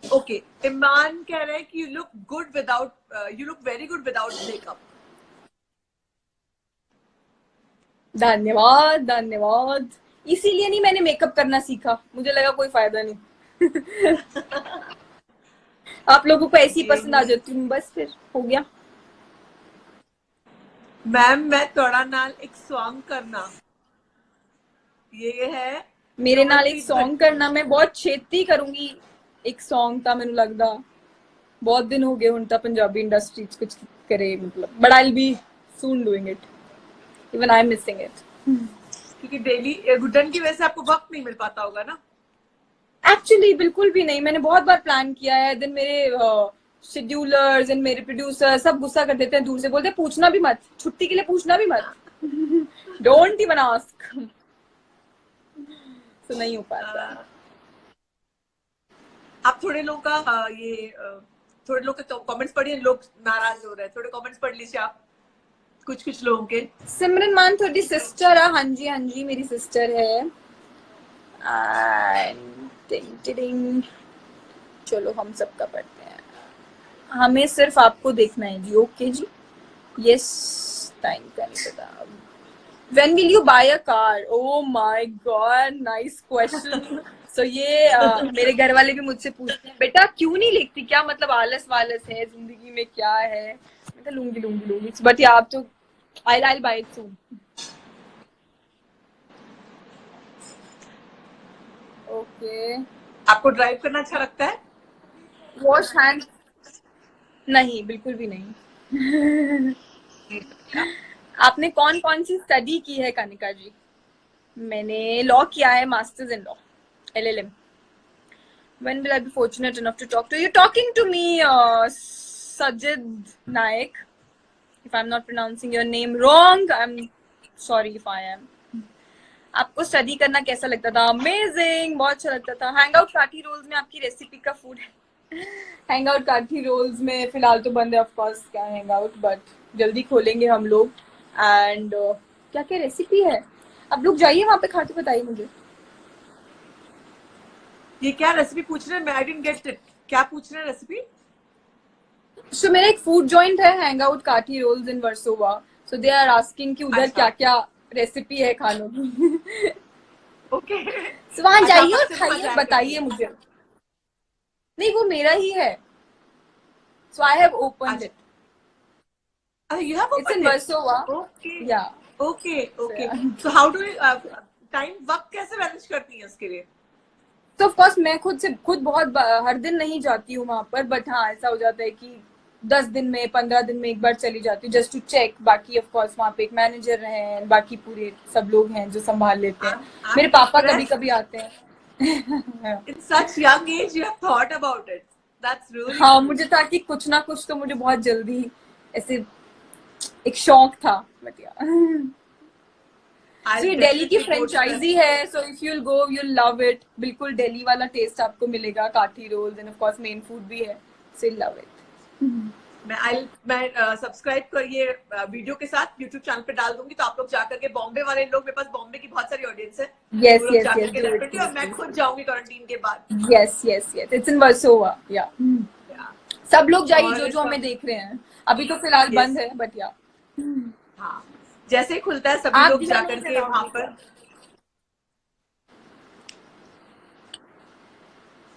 ओके, इमरान कह रहे हैं कि you look very good without makeup. धन्यवाद धन्यवाद। इसीलिए नहीं मैंने मेकअप करना सीखा, मुझे लगा कोई फायदा नहीं। आप लोगों को ऐसी पसंद आ जाती हूँ बस, फिर हो गया। मैम मैं थोड़ा नाल एक सॉन्ग करना, ये है मेरे नाल एक कमलप्रीत सॉन्ग भट्टी। करना, मैं बहुत छेती करूंगी। एक सॉन्ग था, मैंने लगता बहुत दिन हो गए हूं ता पंजाबी इंडस्ट्री कुछ करे, मतलब but I will be soon doing it, even I am missing it. क्योंकि डेली घुटन की वजह से आपको वक्त नहीं मिल पाता होगा ना। एक्चुअली बिल्कुल भी नहीं, मैंने बहुत बार प्लान किया है, दिन मेरे शेड्यूलर्स एंड मेरे प्रोड्यूसर सब गुस्सा कर देते हैं, दूर से बोलते हैं पूछना भी मत, छुट्टी के लिए पूछना भी मत। Don't even ask. तो नहीं हो पाता। आप थोड़े लोगों का थोड़े लोग के कमेंट्स पढ़िए, लोग नाराज हो रहे हैं, थोड़े कमेंट्स पढ़ लीजिए आप कुछ कुछ लोगों के। सिमरन मान थोड़ी सिस्टर है, हाँ जी हाँ जी मेरी सिस्टर है। टिंग टिंग। चलो हम सबका पढ़ते हैं, हमें सिर्फ आपको देखना है जी। ओके जी, yes thank you. When will you buy a car? Oh my God, nice question. So ये मेरे घर वाले भी मुझसे पूछते हैं बेटा क्यों नहीं लिखती, क्या मतलब आलस वालस है जिंदगी में क्या है। मैं कहा लूंगी लूंगी लूंगी, बट या आप तो I'll buy it soon. Okay. आपको ड्राइव करना अच्छा लगता है? Wash hands? नहीं, बिल्कुल भी नहीं। आपने कौन कौन सी स्टडी की है कनिका जी? मैंने लॉ किया है, masters in law, LLM. When will I be fortunate enough to talk to you? You're talking to me, Sajid Naik. If I'm not pronouncing your name wrong, I'm sorry if I am. आपको study करना कैसा लगता था? Amazing, बहुत अच्छा लगता था। Hang out kathi roles में आपकी रेसिपी का फूड है? हैंग आउट काठी रोल्स में फिलहाल तो बंद है ऑफ कोर्स, क्या हैंग आउट, बट जल्दी खोलेंगे हम लोग। एंड क्या क्या रेसिपी है, आप लोग जाइए वहां पे खा के बताइए मुझे। ये क्या रेसिपी पूछ रहे हैं? मैं आई डिडंट गेट इट, क्या पूछ रहे हैं रेसिपी? सो मेरा एक फूड जॉइंट है, hang out kathi rolls in Versova, so they are asking कि उधर क्या क्या रेसिपी है खानों की। ओके। सो वहां अच्छा, जाइए आप और अच्छे से खाइए, मजाक बताइए करिए। मुझे। नहीं वो मेरा ही है, so I have opened it. You have इट्स इन opened it. Versova, Okay. Yeah. Okay. Okay. So how do you time वक्त कैसे मैनेज करती हैं उसके लिए? तो ऑफ कोर्स मैं खुद बहुत हर दिन नहीं जाती हूँ वहां पर, बट हाँ ऐसा हो जाता है कि 10 दिन में 15 दिन में एक बार चली जाती हूँ जस्ट टू चेक। बाकी ऑफ कोर्स वहाँ पे एक मैनेजर है, बाकी पूरे सब लोग हैं जो संभाल लेते हैं। मेरे I'm पापा कभी impressed. कभी आते हैं। In such young age, you have thought about it. That's really हाँ cool. मुझे था कि कुछ ना कुछ तो मुझे बहुत जल्दी ऐसे एक शौक था, बट या। I'll ये दिल्ली की definitely go to फ्रेंचाइजी है, so if you'll go you'll love it, बिल्कुल दिल्ली वाला टेस्ट आपको मिलेगा, kathi rolls and of course main food भी है, सो यू लव इट। मैं सब्सक्राइब करिए वीडियो के साथ यूट्यूब चैनल पे डाल दूंगी, तो आप लोग जाकर के, बॉम्बे वाले लोग, मेरे पास बॉम्बे की बहुत सारी ऑडियंस है, Yes, वो लोग yes, जाकर yes, के do it, डेफिनेटली, और please, मैं please. खुद जाऊंगी क्वारंटीन के बाद। Yes, yes, yes. It's in Versova, yeah. Yeah. सब लोग जाइए और जो हमें देख रहे हैं, अभी तो फिलहाल Yes. बंद है, बट या। हाँ, जैसे ही खुलता है सभी आप लोग दिया जाकर नहीं के वहां लगाओगे पर। क्या?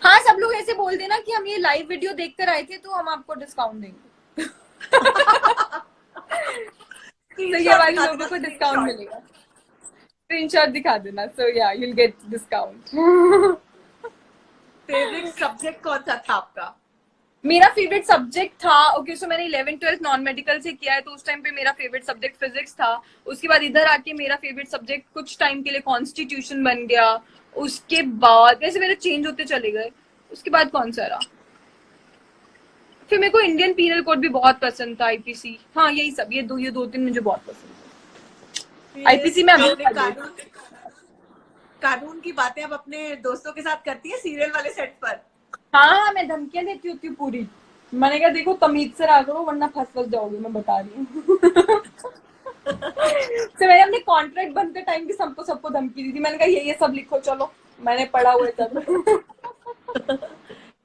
हाँ सब लोग ऐसे बोल देना कि हम ये लाइव वीडियो देखकर आए थे, तो हम आपको डिस्काउंट देंगे। तो ये वाले लोगों को डिस्काउंट मिलेगा, स्क्रीनशॉट दिखा देना, सो या you'll get discount. Favourite subject कौन सा था आपका? मेरा फेवरेट सब्जेक्ट था, ओके सो मैंने 11th-12th नॉन मेडिकल से किया है, तो उस टाइम पे मेरा फेवरेट सब्जेक्ट फिजिक्स था। उसके बाद इधर आके मेरा फेवरेट सब्जेक्ट कुछ टाइम के लिए कॉन्स्टिट्यूशन बन गया। उसके बाद वैसे मेरे चेंज होते चले गए। उसके बाद कौन सा रहा, फिर मेरे को इंडियन पीनल कोड भी बहुत पसंद था, IPC, हाँ यही सब, ये दो तीन मुझे बहुत पसंद था। आईपीसी में अभी आपने कानून कानून की बातें अब अपने दोस्तों के साथ करती है सीरियल वाले सेट पर? हाँ, मैं धमकियां देती होती हूँ पूरी। मैंने कहा देखो तमीज से रहा करो वरना फंस जाओगे, मैं बता रही हूँ। तो मैंने अपने कॉन्ट्रैक्ट बनते टाइम भी सबको धमकी दी थी। मैंने कहा ये सब लिखो, चलो मैंने पढ़ा हुआ है सब।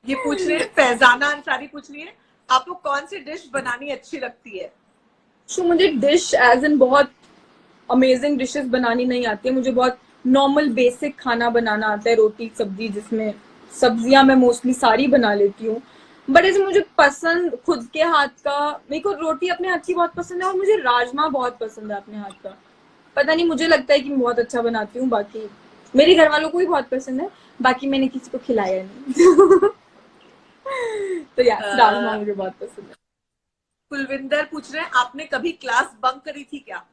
ये पूछ रहे हैं, फैजाना अंसारी पूछ रही है, आपको कौन सी डिश बनानी अच्छी लगती है? सो मुझे डिश एज इन बहुत अमेजिंग डिशेस बनानी नहीं आती है। मुझे बहुत नॉर्मल बेसिक खाना बनाना आता है, रोटी सब्जी, जिसमें सब्जियां मैं मोस्टली सारी बना लेती हूँ। बट ऐसे मुझे पसंद खुद के हाथ का, मेरे को रोटी अपने हाथ की बहुत पसंद है और मुझे राजमा बहुत पसंद है अपने हाथ का। पता नहीं, मुझे लगता है कि मैं बहुत अच्छा बनाती हूँ। बाकी मेरे घर वालों को भी बहुत पसंद है, बाकी मैंने किसी को खिलाया नहीं। तो यार राजमा मुझे बहुत पसंद है। कुलविंदर पूछ रहे हैं, आपने कभी क्लास बंक करी थी क्या?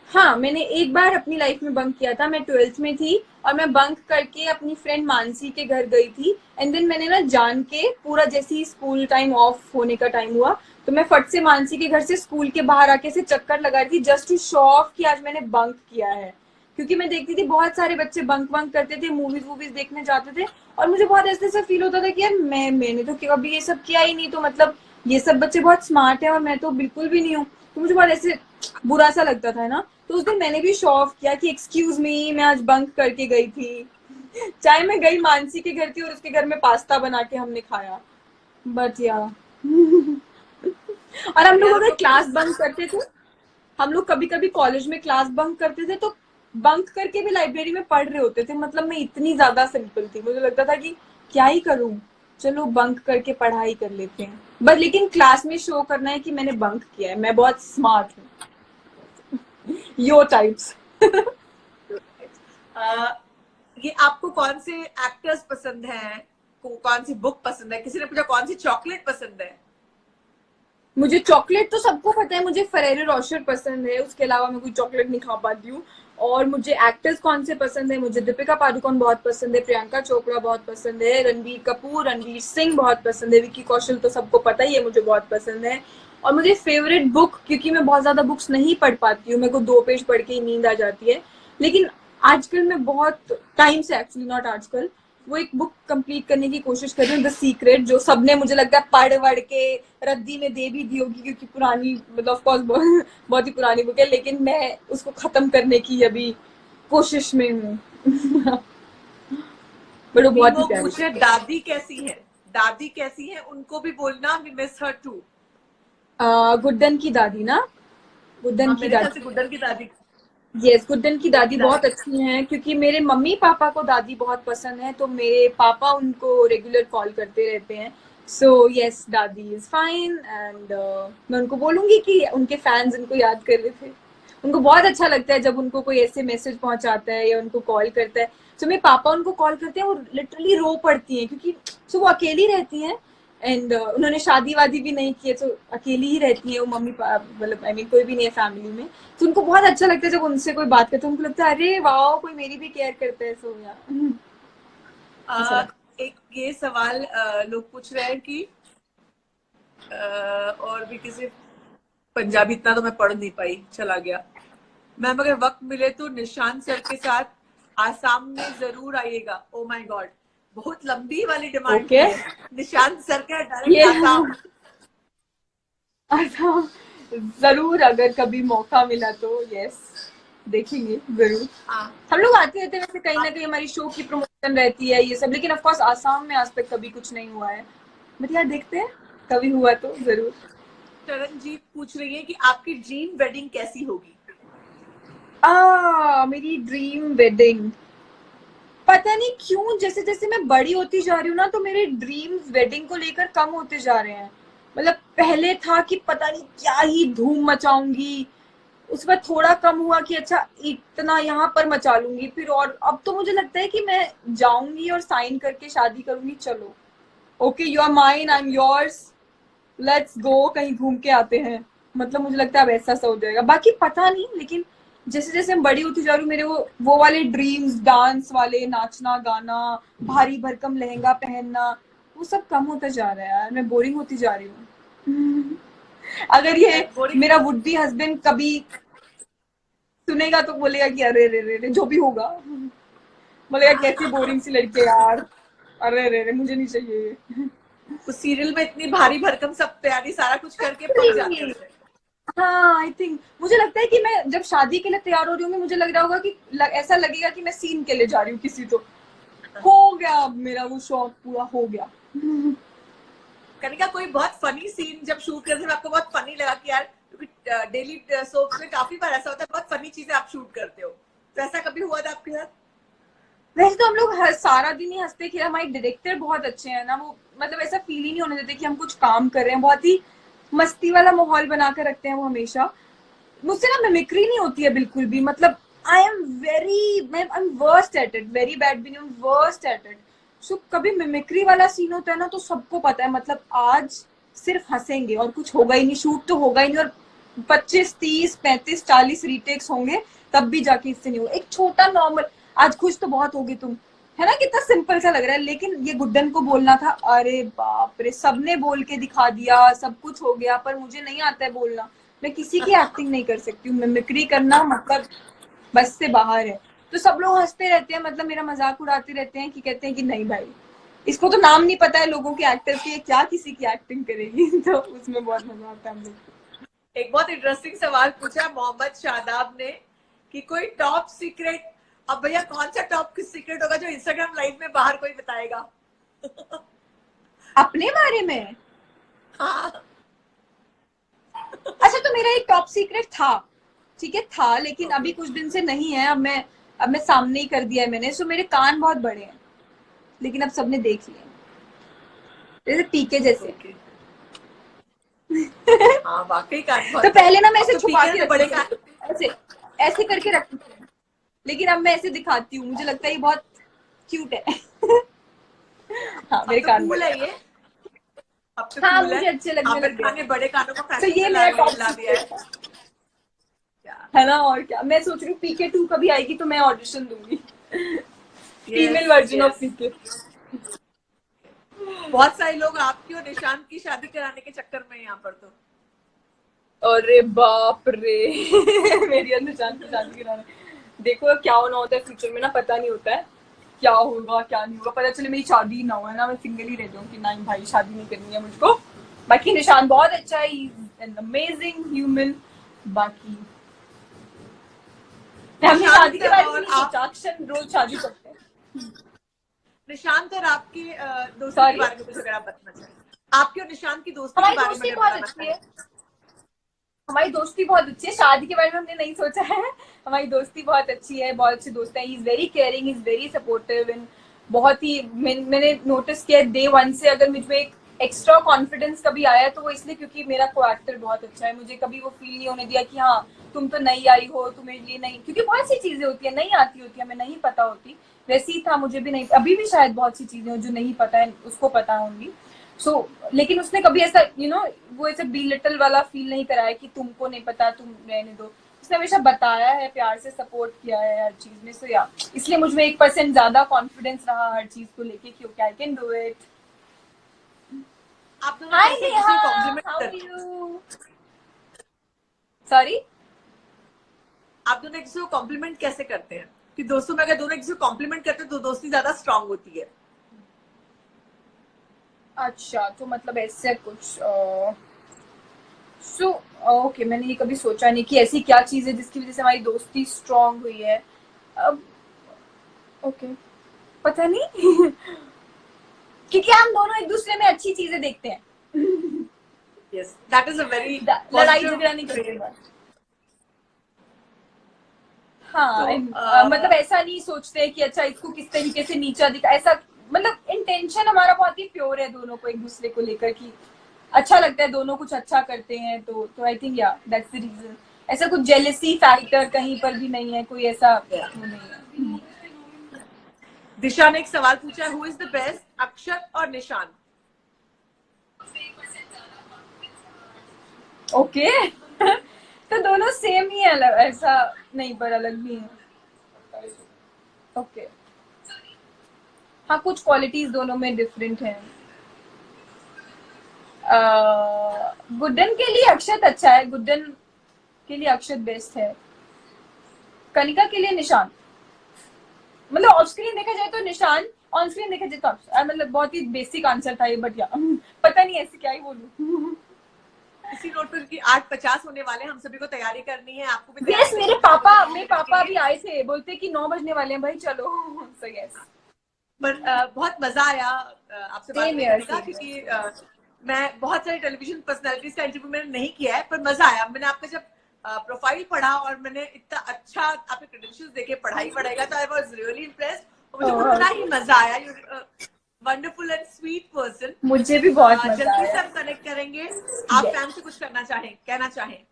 हाँ, मैंने एक बार अपनी लाइफ में बंक किया था। मैं 12th में थी और मैं बंक करके अपनी फ्रेंड मानसी के घर गई थी। एंड देन मैंने ना जान के पूरा, जैसे ही स्कूल टाइम ऑफ होने का टाइम हुआ तो मैं फट से मानसी के घर से स्कूल के बाहर आके से चक्कर लगा रही थी, जस्ट टू शो ऑफ कि आज मैंने बंक किया है। क्योंकि मैं देखती थी बहुत सारे बच्चे बंक वंक करते थे, मूवीज वूवीज देखने जाते थे, और मुझे बहुत ऐसे ऐसा फील होता था कि यार मैंने तो कभी ये सब किया ही नहीं, तो मतलब ये सब बच्चे बहुत स्मार्ट है और मैं तो बिल्कुल भी नहीं हूँ। तो मुझे बहुत ऐसे बुरा सा लगता था ना। तो उस दिन मैंने भी शो ऑफ किया कि एक्सक्यूज मी, मैं आज बंक करके गई थी। चाहे मैं गई मानसी के घर थी और उसके घर में पास्ता बना के हमने खाया, बट या। और हम लोग अगर क्लास बंक करते थे, हम लोग कभी कभी कॉलेज में क्लास बंक करते थे तो बंक करके भी लाइब्रेरी में पढ़ रहे होते थे। मतलब मैं इतनी ज्यादा सिंपल थी, मुझे लगता था कि क्या ही करूं, चलो बंक करके पढ़ाई कर लेते हैं। बट लेकिन क्लास में शो करना है कि मैंने बंक किया है, मैं बहुत स्मार्ट हूँ। यो टाइप्स। ये आपको कौन से एक्टर्स पसंद हैं, कौन सी बुक पसंद है? किसी ने पूछा कौन सी चॉकलेट पसंद है? मुझे चॉकलेट तो सबको पता है, मुझे फरेरो रोशर पसंद है, उसके अलावा मैं कोई चॉकलेट नहीं खा पाती हूँ। और मुझे एक्टर्स कौन से पसंद है, मुझे दीपिका पादुकोण बहुत पसंद है, प्रियंका चोपड़ा बहुत पसंद है, रणबीर कपूर, रणवीर सिंह बहुत पसंद है, विकी कौशल तो सबको पता ही है मुझे बहुत पसंद है। और मुझे फेवरेट बुक, क्योंकि मैं बहुत ज्यादा बुक्स नहीं पढ़ पाती हूँ, मेरे को 2 पेज पढ़ के ही नींद आ जाती है, लेकिन आजकल मैं बहुत टाइम से, एक्चुअली नॉट आजकल, वो एक बुक कंप्लीट करने की कोशिश कर रही हूँ, द सीक्रेट, जो सबने मुझे लगता है पढ़ वढ़ के रद्दी में दे भी दी होगी, क्योंकि पुरानी, मतलब ऑफ कोर्स बहुत ही पुरानी बुक है, लेकिन मैं उसको खत्म करने की अभी कोशिश में हूँ। बट वो बहुत ही वो प्यारी पूछ रहे बुक है। दादी कैसी है? दादी कैसी है, उनको भी बोलना we miss her too. Guddan की दादी ना, गुड्डन हाँ, की मेरे ख्याल से दादी। गुड्डन की दादी। यस, गुड्डन की दादी बहुत अच्छी हैं, क्योंकि मेरे मम्मी पापा को दादी बहुत पसंद है, तो मेरे पापा उनको रेगुलर कॉल करते रहते हैं। सो यस, दादी इज फाइन। एंड मैं उनको बोलूंगी कि उनके फैंस उनको याद कर रहे थे। उनको बहुत अच्छा लगता है जब उनको कोई ऐसे मैसेज पहुंचाता है या उनको कॉल करता है। सो मेरे पापा उनको कॉल करते हैं, वो लिटरली रो पड़ती हैं, क्योंकि सो वो अकेली रहती हैं। एंड उन्होंने शादी वादी भी नहीं की है, तो अकेली ही रहती है वो, मम्मी मतलब आई मीन कोई भी नहीं है फैमिली में। तो उनको बहुत अच्छा लगता है जब उनसे कोई बात करता है, उनको लगता है अरे वाह, कोई मेरी भी केयर करता है। सो या अच्छा लगता एक ये सवाल लोग पूछ रहे हैं कि और भी किसी, पंजाबी इतना तो मैं पढ़ नहीं पाई, चला गया। मैम अगर वक्त मिले तो निशांत सर के साथ आसाम में जरूर आइएगा। ओ माय गॉड, बहुत लंबी वाली है। डिमांड ओके, की है। निशांत सर का डायरेक्ट ये आसाम। अच्छा, जरूर अगर कभी मौका मिला तो यस, देखेंगे जरूर। हाँ, हम लोग आते रहते हैं वैसे, कहीं ना कहीं हमारी शो की प्रमोशन रहती है ये सब, लेकिन ऑफ कोर्स आसाम में आज तक कभी कुछ नहीं हुआ है। बट यार देखते हैं, कभी हुआ तो जरूर। चरणजीत पूछ रही है कि आपकी ड्रीम वेडिंग कैसी होगी? मेरी ड्रीम वेडिंग, पता नहीं क्यों जैसे जैसे मैं बड़ी होती जा रही हूँ ना, तो मेरे ड्रीम्स वेडिंग को लेकर कम होते जा रहे हैं। मतलब पहले था कि पता नहीं क्या ही धूम मचाऊंगी, उस पर थोड़ा कम हुआ कि अच्छा इतना यहाँ पर मचा लूंगी, फिर और अब तो मुझे लगता है कि मैं जाऊंगी और साइन करके शादी करूंगी, चलो okay you are mine, I am yours, let's go, कहीं घूम के आते हैं। मतलब मुझे लगता है अब ऐसा सा हो जाएगा, बाकी पता नहीं, लेकिन जैसे जैसे मैं बड़ी होती जा रही हूँ, मेरे वो वाले ड्रीम्स, डांस वाले, नाचना गाना, भारी भरकम लहंगा पहनना, वो सब कम होता जा रहा है यार, मैं बोरिंग होती जा रही हूँ। अगर ये बोरिंग? मेरा वुड बी हस्बैंड कभी सुनेगा तो बोलेगा कि अरे रे रे रे जो भी होगा, बोलेगा कैसी बोरिंग सी लड़की है यार, अरे रे रे मुझे नहीं चाहिए। उस सीरियल में इतनी भारी भरकम सब तैयारी सारा कुछ करके पक जाते हैं उसमें। हाँ आई थिंक मुझे लगता है कि मैं जब शादी के लिए तैयार हो रही हूँ, मुझे लग रहा होगा कि ऐसा लगेगा कि मैं सीन के लिए जा रही हूँ किसी, तो हो गया अब मेरा वो शौक पूरा हो गया। कनिका, कोई बहुत फनी सीन जब शूट करते हैं आपको बहुत फनी लगा कि यार, क्योंकि डेली सोप्स में काफी बार ऐसा होता है बहुत फनी चीजें आप शूट करते हो, तो ऐसा कभी हुआ था आपके साथ? वैसे तो हम लोग सारा दिन ही हंसते खेल, हमारे डायरेक्टर बहुत अच्छे हैं ना, वो मतलब ऐसा फील ही नहीं होने देते कि हम कुछ काम कर रहे हैं, बहुत ही मस्ती वाला माहौल बना कर रखते हैं वो हमेशा। मुझसे ना मिमिक्री नहीं होती है बिल्कुल भी, मतलब I am worst at it, very bad भी नहीं, वर्स्ट एट इट। सो कभी मिमिक्री वाला सीन होता है ना तो सबको पता है, मतलब आज सिर्फ हंसेंगे और कुछ होगा ही नहीं, शूट तो होगा ही नहीं, और 25 30 35 40 रीटेक्स होंगे तब भी जाके इससे नहीं होगा। एक छोटा नॉर्मल आज खुश तो बहुत होगी तुम, है ना, कितना सिंपल सा लग रहा है, लेकिन ये गुड्डन को बोलना था, अरे बाप रे, सबने बोल के दिखा दिया, सब कुछ हो गया, पर मुझे नहीं आता है बोलना, मैं किसी की एक्टिंग नहीं कर सकती हूँ, मिमिक्री करना मतलब बस से बाहर है। तो सब लोग हंसते रहते हैं, मतलब मेरा मजाक उड़ाते रहते हैं कि कहते हैं कि नहीं भाई, इसको तो नाम नहीं पता है लोगों के एक्टर के, क्या किसी की एक्टिंग करेगी। तो उसमें बहुत मजा आता है हम लोग। एक बहुत इंटरेस्टिंग सवाल पूछा मोहम्मद शादाब ने कि कोई टॉप सीक्रेट, अब भैया कौन सा टॉप सीक्रेट होगा जो इंस्टाग्राम लाइव में बाहर कोई बताएगा? अपने बारे में? हाँ। अच्छा तो मेरा एक टॉप सीक्रेट था, ठीक है था, लेकिन अभी कुछ दिन से नहीं है, अब मैं सामने ही कर दिया है मैंने। सो मेरे कान बहुत बड़े हैं, लेकिन अब सबने देख लिए, जैसे पीके जैसे। हाँ वाकई कान तो बहुत बड़े, पहले ना मैं अब ऐसे तो छुपा पीके के में बड़े रखती कान। थी, ऐसे ऐसे करके रखती थी, लेकिन अब मैं ऐसे दिखाती हूँ, मुझे लगता है ये बहुत क्यूट है। हाँ अब मेरे तो कान कूल बड़े है हैं। ये, अब तो हाँ कूल है। मुझे अच्छे लगने आमिर लग गए खान ने हैं। बड़े कानों को तो फैशन ये में मेरा टॉप ला दिया है। सीक्रेट है ना, और क्या, मैं सोच रही हूँ PK2 कभी आएगी तो मैं ऑडिशन दूंगी, yes female version of yes. PK। बहुत सारे लोग आपकी और निशांत की शादी कराने के चक्कर में यहाँ पर तो। अरे बाप रे। मेरी और निशांत की शादी कराने, देखो क्या होना होता है फ्यूचर में ना, पता नहीं होता है क्या होगा क्या नहीं होगा, पता चले मेरी शादी ना हो, है ना, मैं सिंगल ही रह जाऊँ कि नहीं भाई शादी नहीं करनी है मुझको। बाकी निशांत बहुत अच्छा है, he is an amazing human. बाकी हमने शादी निशांत के बारे में और नहीं आप, सोचा, अक्सर रोज शादी करते हैं। निशांत और आपकी दोस्ती के सॉरी, बारे में कुछ अगर आप बताना चाहें, आपकी और निशांत की दोस्ती के हमारी बारे में दोस्ती अगर बहुत बताना अच्छी चाहें। है, हमारी दोस्ती बहुत अच्छी है, शादी के बारे में हमने नहीं सोचा है। हमारी दोस्ती बहुत अच्छी है, बहुत अच्छे दोस्त हैं, he is very caring, is very supportive, and बहुत ही मैंने नोटिस किया डे वन से, अगर मुझ में एक एक्स्ट्रा कॉन्फिडेंस कभी आया तो वो इसलिए क्योंकि मेरा को एक्टर बहुत अच्छा है, मुझे कभी वो फील नहीं होने दिया कि हाँ तुम तो नई आई हो, तुम्हें लिए नहीं, क्योंकि बहुत सी चीजें होती है नहीं आती होती है, हमें नहीं पता होती, वैसे ही था मुझे भी नहीं, अभी भी शायद बहुत सी चीजें हो जो नहीं पता है, उसको पता होंगी। सो लेकिन उसने कभी ऐसा वो ऐसे बी लिटल वाला फील नहीं कराया कि तुमको नहीं पता तुम रहने दो, उसने हमेशा बताया है, प्यार से सपोर्ट किया है हर चीज में। सो या इसलिए मुझमें 1% ज्यादा कॉन्फिडेंस रहा हर चीज को लेके कि okay I can do it. आप दोनों हाय कैसे एक नेहा, दूसरे को कॉम्प्लीमेंट हाउ आर करते हैं? यू? सॉरी, आप दोनों एक दूसरे को कॉम्प्लीमेंट कैसे करते हैं कि दोस्तों में अगर दोनों एक दूसरे को कॉम्प्लीमेंट करते हैं तो दोस्ती ज्यादा स्ट्रांग होती है? अच्छा तो मतलब ऐसे कुछ सो ओके, मैंने ये कभी सोचा नहीं कि ऐसी क्या चीज है जिसकी वजह से हमारी दोस्ती स्ट्रांग हुई है। अब ओके, पता नहीं। क्योंकि हम दोनों एक दूसरे में अच्छी चीजें देखते हैं, yes, that is a very लड़ाई पॉजिटिव झगड़ा नहीं करते ट्रेट। बस। हाँ तो मतलब ऐसा नहीं सोचते कि अच्छा इसको किस तरीके से नीचा दिखा, ऐसा मतलब इंटेंशन हमारा बहुत ही प्योर है दोनों को एक दूसरे को लेकर कि अच्छा लगता है, दोनों कुछ अच्छा करते हैं, तो आई थिंक या दैट्स द रीजन। ऐसा कुछ जेलेसी फैक्टर कहीं पर भी नहीं है, कोई ऐसा वो नहीं है। दिशा ने एक सवाल पूछा है, हु इज द बेस्ट, अक्षत और निशांत? ओके। तो दोनों सेम ही है, अलग ऐसा नहीं पर अलग भी है। ओके हाँ, कुछ क्वालिटीज दोनों में डिफरेंट है। गुड्डन के लिए अक्षत अच्छा है, गुड्डन के लिए अक्षत बेस्ट है। कनिका के लिए निशान, मतलब ऑफ स्क्रीन देखा जाए तो निशान, ऑन स्क्रीन देखा जाए तो मतलब बहुत ही बेसिक आंसर था ये, बट या पता नहीं ऐसे क्या ही बोलूं। इसी नोट पर कि 8:50 होने वाले हैं, हम सभी को तैयारी करनी है, आपको भी यस, मेरे पापा भी आए थे, बोलते कि 9 बजने वाले हैं भाई चलो। सो यस, पर बहुत मजा आया आपसे बात करने का, क्योंकि मैं बहुत सारी टेलीविजन पर्सनालिटीज का इंटरव्यू मैंने नहीं किया है, पर मजा आया। मैंने आपका जब प्रोफाइल पढ़ा और मैंने इतना अच्छा आपके क्रेडेंशियल्स देखे, पढ़ाई पढ़ेगा, तो आई वाज रियली इम्प्रेस्ड, और मुझे उतना ही मजा आया। You wonderful and sweet person. मुझे भी बहुत मजा जल्दी आया। से हम कनेक्ट करेंगे। आप फैन से कुछ कहना चाहें।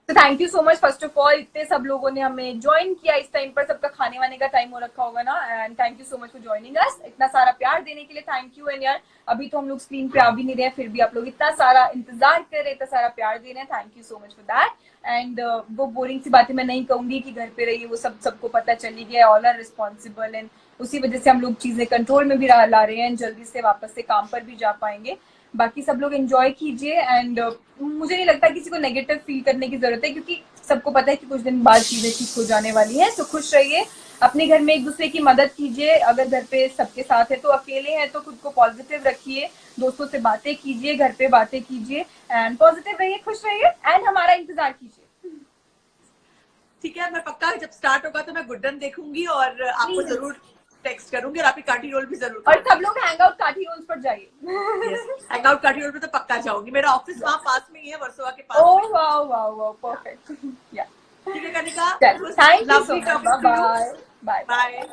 तो thank you so much first of all, इतने सब लोगों ने हमें ज्वाइन किया इस टाइम पर, सबका खाने वाने का टाइम हो रखा होगा ना, and thank you so much for joining us, इतना सारा प्यार देने के लिए थैंक यू। एंड यार अभी तो हम लोग स्क्रीन पे आ भी नहीं रहे, फिर भी आप लोग इतना सारा इंतजार कर रहे हैं, इतना सारा प्यार दे रहे हैं, thank you so much for that. And वो बोरिंग सी बातें मैं नहीं कहूंगी कि घर पे रहिए, वो सबको पता चली गया, ऑल आर रिस्पॉन्सिबल, एंड उसी वजह से हम लोग चीजें कंट्रोल में भी ला रहे हैं, जल्दी से वापस से काम पर भी जा पाएंगे। बाकी सब लोग एंजॉय कीजिए, एंड मुझे नहीं लगता किसी को नेगेटिव फील करने की जरूरत है, क्योंकि सबको पता है कि कुछ दिन बाद चीजें ठीक हो जाने वाली हैं। तो खुश रहिए, अपने घर में एक दूसरे की मदद कीजिए, अगर घर पे सबके साथ है तो, अकेले हैं तो खुद को पॉजिटिव रखिए, दोस्तों से बातें कीजिए, घर पे बातें कीजिए, एंड पॉजिटिव रहिए, खुश रहिए, एंड हमारा इंतजार कीजिए। ठीक है, मैं पक्का जब स्टार्ट होगा तो मैं गुड्डन देखूंगी और आपको जरूर टेक्स्ट करूंगी, और आपकी काठी रोल भी जरूर और सब लोग हैंग आउट काठी रोल्स पर जाइए। हैंग आउट काठी रोल पे तो पक्का जाऊंगी, मेरा ऑफिस वहाँ पास में ही है, वर्सोवा के पास। Oh wow wow wow, perfect. Yeah ठीक है Kanika, thank you so much, bye bye. Bye.